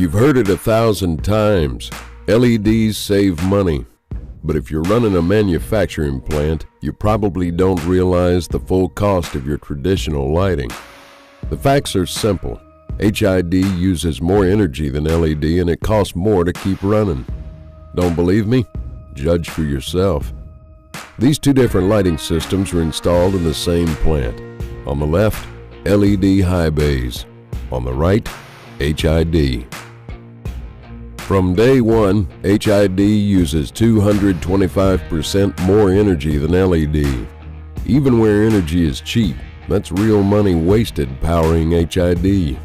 You've heard it 1,000 times. LEDs save money. But if you're running a manufacturing plant, you probably don't realize the full cost of your traditional lighting. The facts are simple. HID uses more energy than LED, and it costs more to keep running. Don't believe me? Judge for yourself. These two different lighting systems are installed in the same plant. On the left, LED high bays. On the right, HID. From day one, HID uses 225% more energy than LED. Even where energy is cheap, that's real money wasted powering HID.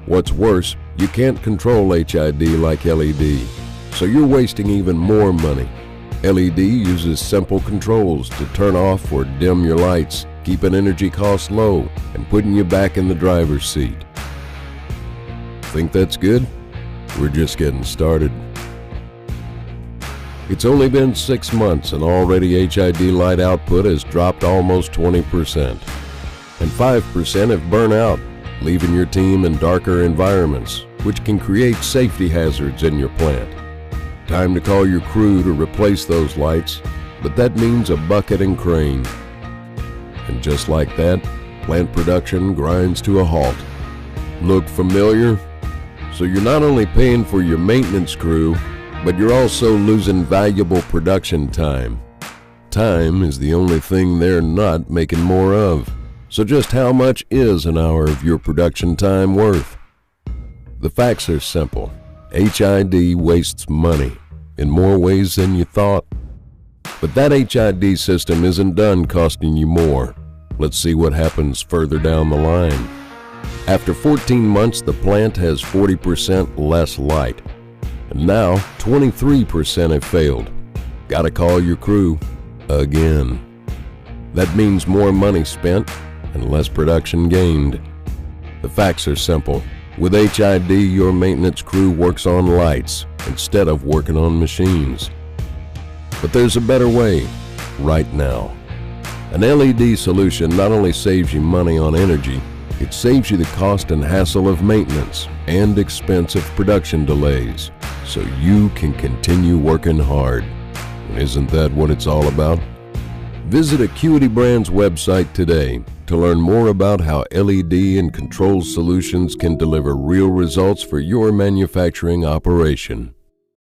What's worse, you can't control HID like LED, so you're wasting even more money. LED uses simple controls to turn off or dim your lights, keeping energy costs low and putting you back in the driver's seat. Think that's good? We're just getting started. It's only been 6 months and already HID light output has dropped almost 20%. And 5% have burnt out, leaving your team in darker environments, which can create safety hazards in your plant. Time to call your crew to replace those lights, but that means a bucket and crane. And just like that, plant production grinds to a halt. Look familiar? So you're not only paying for your maintenance crew, but you're also losing valuable production time. Time is the only thing they're not making more of. So just how much is an hour of your production time worth? The facts are simple. HID wastes money in more ways than you thought. But that HID system isn't done costing you more. Let's see what happens further down the line. After 14 months, the plant has 40% less light. And now, 23% have failed. Gotta call your crew again. That means more money spent and less production gained. The facts are simple. With HID, your maintenance crew works on lights instead of working on machines. But there's a better way right now. An LED solution not only saves you money on energy, it saves you the cost and hassle of maintenance and expensive production delays, so you can continue working hard. And isn't that what it's all about? Visit Acuity Brand's website today to learn more about how LED and control solutions can deliver real results for your manufacturing operation.